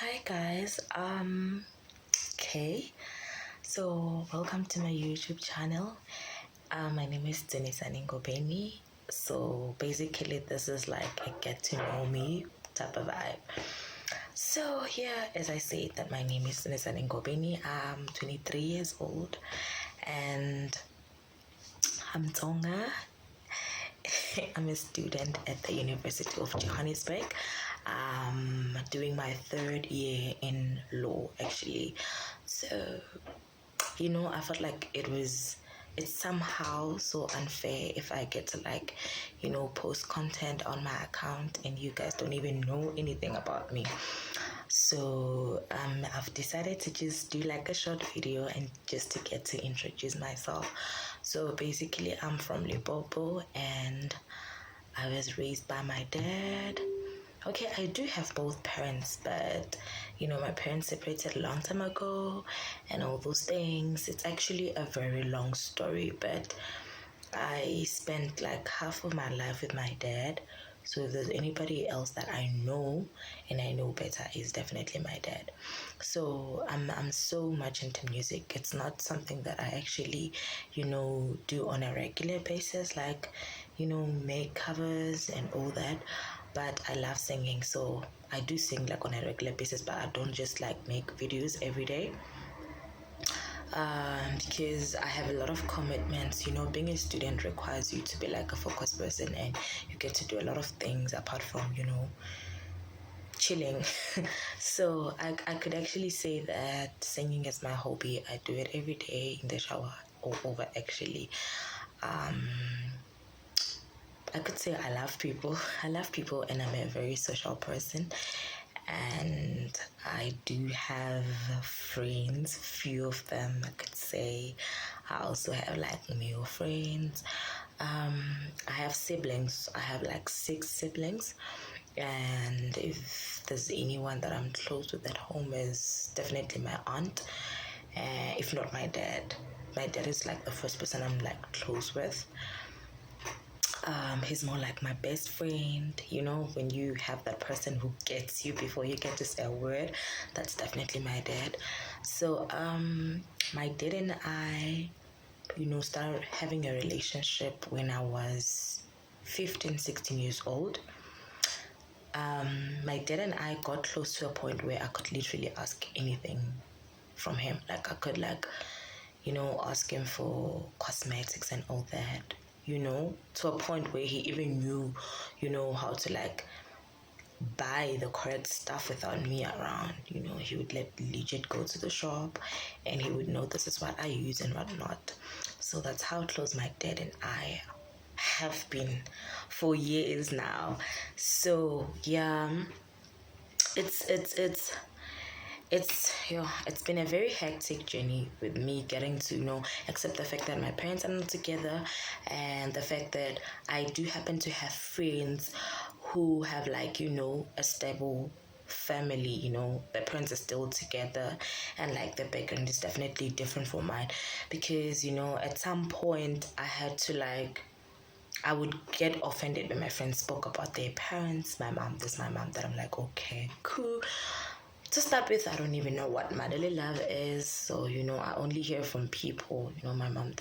Hi guys. Okay. So welcome to my YouTube channel. My name is Dzunisani. So basically this is like a get to know me type of vibe. So yeah, as I said that my name is Dzunisani. I'm 23 years old and I'm Tonga. I'm a student at the University of Johannesburg. Doing my third year in law actually. So, I felt like it's somehow so unfair if I get to post content on my account and you guys don't even know anything about me. So I've decided to just do like a short video and just to get to introduce myself. So basically I'm from Limpopo and I was raised by my dad. Okay, I do have both parents, but my parents separated a long time ago and all those things. It's actually a very long story, but I spent like half of my life with my dad. So if there's anybody else that I know and I know better, is definitely my dad. So I'm so much into music. It's not something that I actually, do on a regular basis, like, make covers and all that. But I love singing, so I do sing like on a regular basis, but I don't just like make videos every day. Because I have a lot of commitments. Being a student requires you to be like a focused person and you get to do a lot of things apart from, chilling. So I could actually say that singing is my hobby. I do it every day in the shower or over actually. I could say I love people. I love people and I'm a very social person. And I do have friends, few of them I could say. I also have like male friends. I have siblings. I have like 6 siblings. And if there's anyone that I'm close with at home is definitely my aunt. If not my dad. My dad is like the first person I'm like close with. He's more like my best friend. When you have that person who gets you before you get to say a word, that's definitely my dad. So my dad and I started having a relationship when I was 15, 16 years old. My dad and I got close to a point where I could literally ask anything from him. Like I could ask him for cosmetics and all that, to a point where he even knew, how to buy the correct stuff without me around. He would legit go to the shop and he would know this is what I use and what not. So that's how close my dad and I have been for years now. So yeah, it's been a very hectic journey with me getting to accept the fact that my parents are not together and the fact that I do happen to have friends who have a stable family. The parents are still together and the background is definitely different from mine because at some point I had to I would get offended when my friends spoke about their parents, my mom, this, my mom, that. I'm like, okay, cool. To start with, I don't even know what motherly love is. So, I only hear from people, my mom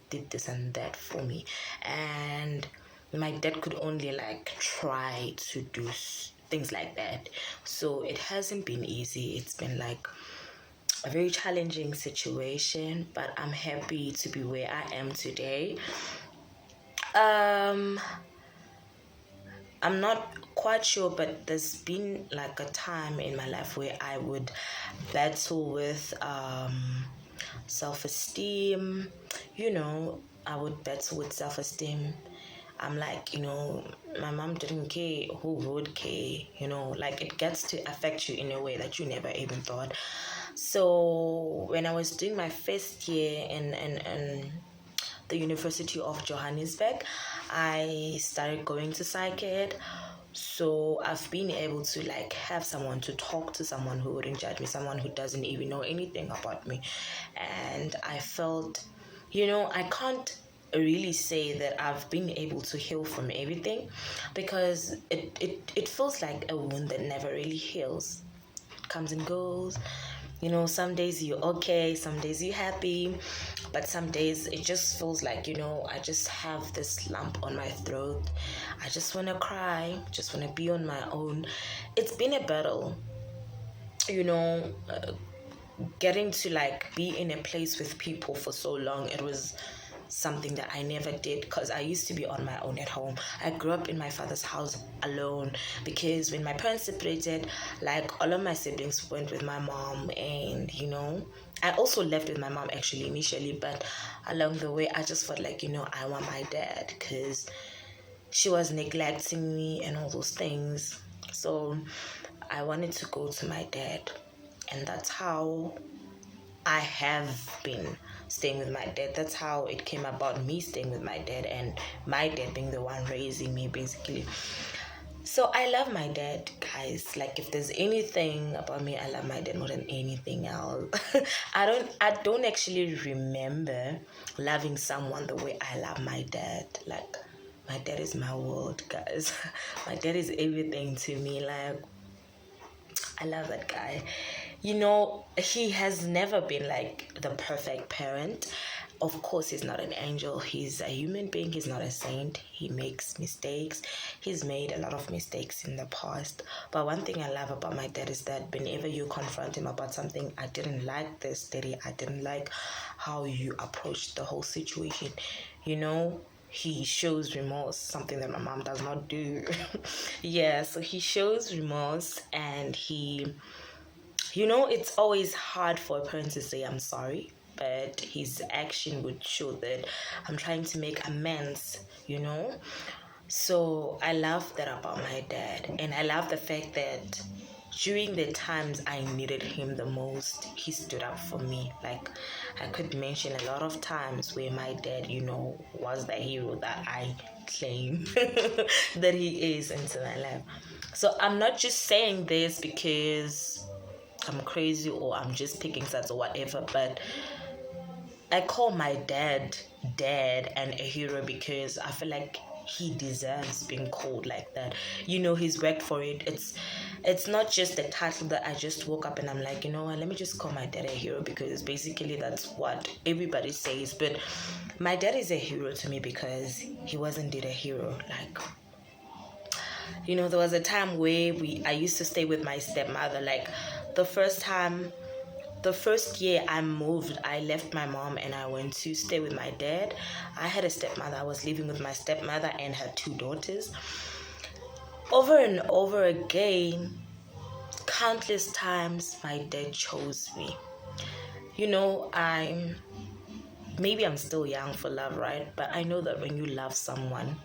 did this and that for me. And my dad could only try to do things like that. So it hasn't been easy. It's been a very challenging situation, but I'm happy to be where I am today. I'm not quite sure, but there's been a time in my life where I would battle with self-esteem. I would battle with self-esteem. I'm my mom didn't care, who would care? It gets to affect you in a way that you never even thought. So when I was doing my first year in the University of Johannesburg, I started going to psych ed. So I've been able to have someone to talk to, someone who wouldn't judge me, someone who doesn't even know anything about me. And I felt, I can't really say that I've been able to heal from everything because it feels like a wound that never really heals. comes and goes. Some days you're okay, some days you're happy, but some days it just feels like, I just have this lump on my throat. I just want to cry, just want to be on my own. It's been a battle, getting to like be in a place with people for so long. It was something that I never did because I used to be on my own at home. I grew up in my father's house alone because when my parents separated, like all of my siblings went with my mom, and I also left with my mom actually initially, but along the way I just felt like I want my dad because she was neglecting me and all those things. So I wanted to go to my dad, and that's how I have been staying with my dad. That's how it came about, me staying with my dad and my dad being the one raising me, basically. So I love my dad, guys. Like, if there's anything about me, I love my dad more than anything else. I don't actually remember loving someone the way I love my dad. Like, my dad is my world, guys. My dad is everything to me. Like, I love that guy. He has never been like the perfect parent. Of course, he's not an angel. He's a human being. He's not a saint. He makes mistakes. He's made a lot of mistakes in the past. But one thing I love about my dad is that whenever you confront him about something, I didn't like this, Daddy. I didn't like how you approached the whole situation. He shows remorse, something that my mom does not do. Yeah, so he shows remorse, and it's always hard for a parent to say I'm sorry, but his action would show that I'm trying to make amends. So I love that about my dad, and I love the fact that during the times I needed him the most, he stood up for me. Like, I could mention a lot of times where my dad, was the hero that I claim that he is into my life. So I'm not just saying this because I'm crazy or I'm just picking sides or whatever, but I call my dad and a hero because I feel like he deserves being called like that. He's worked for it. It's not just the title that I just woke up and I'm like, what, let me just call my dad a hero, because basically that's what everybody says. But my dad is a hero to me because he was indeed a hero. Like, there was a time where I used to stay with my stepmother. Like, the first year I moved, I left my mom and I went to stay with my dad. I had a stepmother. I was living with my stepmother and her 2 daughters. Over and over again, countless times, my dad chose me. Maybe I'm still young for love, right? But I know that when you love someone,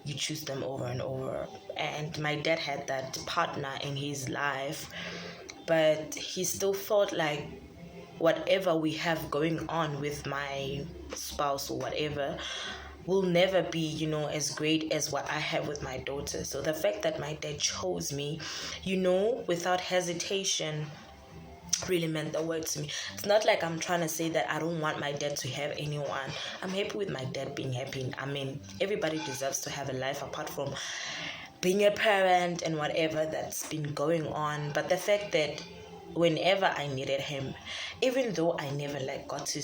you choose them over and over. And my dad had that partner in his life, but he still felt like whatever we have going on with my spouse or whatever will never be, as great as what I have with my daughter. So the fact that my dad chose me, without hesitation, really meant the world to me. It's not like I'm trying to say that I don't want my dad to have anyone. I'm happy with my dad being happy. I mean, everybody deserves to have a life apart from being a parent and whatever that's been going on. But the fact that whenever I needed him, even though I never got to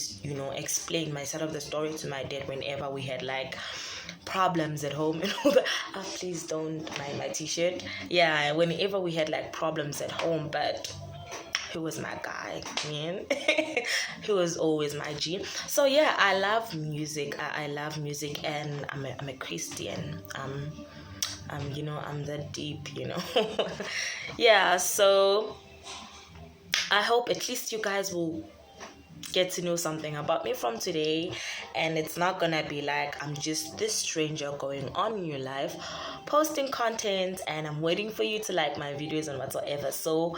explain my side of the story to my dad whenever we had problems at home and all that. Please don't mind my t-shirt. Yeah, whenever we had problems at home, but he was my guy, man. He was always my G. So yeah, I love music. I love music, and I'm a Christian. I'm that deep, Yeah, so I hope at least you guys will get to know something about me from today, and it's not gonna be like I'm just this stranger going on in your life posting content and I'm waiting for you to like my videos and whatsoever. So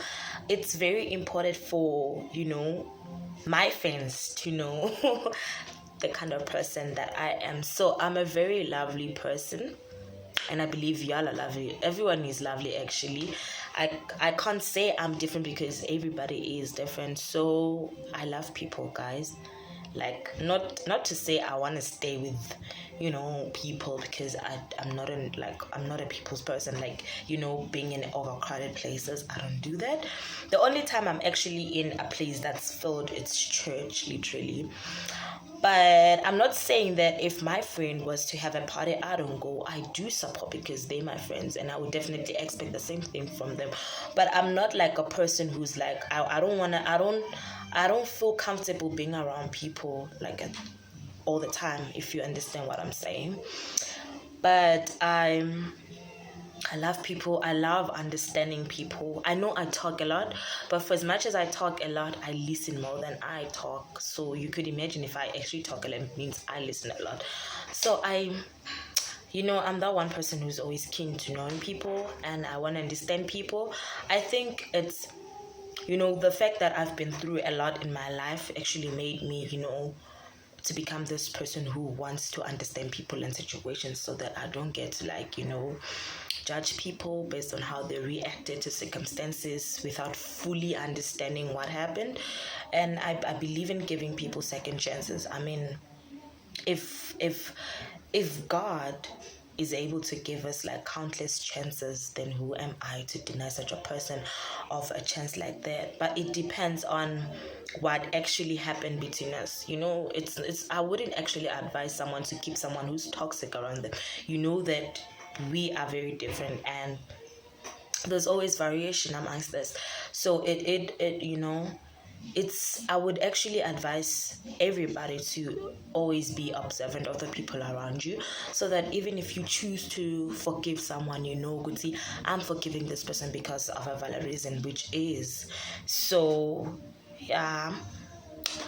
it's very important for my fans to know the kind of person that I am. So I'm a very lovely person, and I believe y'all are lovely. Everyone is lovely, actually. I can't say I'm different because everybody is different. So I love people, guys. Like, not to say I want to stay with people, because I'm not a people's person, like, being in overcrowded places. I don't do that. The only time I'm actually in a place that's filled, it's church, literally. But I'm not saying that if my friend was to have a party, I don't go. I do support because they're my friends, and I would definitely expect the same thing from them. But I'm not like a person who's like, I don't feel comfortable being around people like all the time, if you understand what I'm saying. But I love people. I love understanding people. I know I talk a lot, but for as much as I talk a lot, I listen more than I talk. So you could imagine if I actually talk a lot, it means I listen a lot. So I'm that one person who's always keen to knowing people, and I want to understand people. I think it's, the fact that I've been through a lot in my life actually made me, to become this person who wants to understand people and situations, so that I don't get to, like, judge people based on how they reacted to circumstances without fully understanding what happened. And I believe in giving people second chances. I mean, if God is able to give us like countless chances, then who am I to deny such a person of a chance like that? But it depends on what actually happened between us. It's I wouldn't actually advise someone to keep someone who's toxic around them. That we are very different, and there's always variation amongst us. So I would actually advise everybody to always be observant of the people around you, so that even if you choose to forgive someone, good, see, I'm forgiving this person because of a valid reason, which is so. Yeah,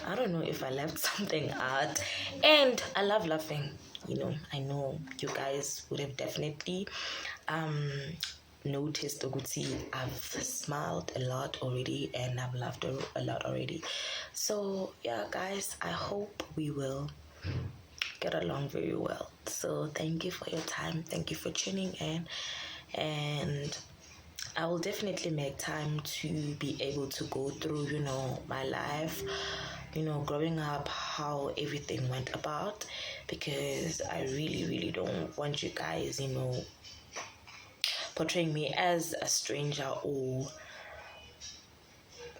I don't know if I left something out. And I love laughing. I know you guys would have definitely noticed, Oguti, I've smiled a lot already, and I've laughed a lot already. So yeah, guys, I hope we will get along very well. So thank you for your time. Thank you for tuning in, and I will definitely make time to be able to go through, my life, growing up, how everything went about, because I really, really don't want you guys, portraying me as a stranger or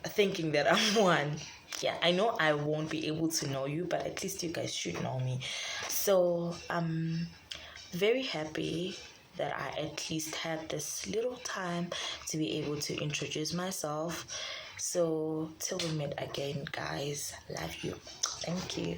thinking that I'm one. Yeah, I know I won't be able to know you, but at least you guys should know me. So I'm very happy that I at least had this little time to be able to introduce myself. So till we meet again, guys, love you. Thank you.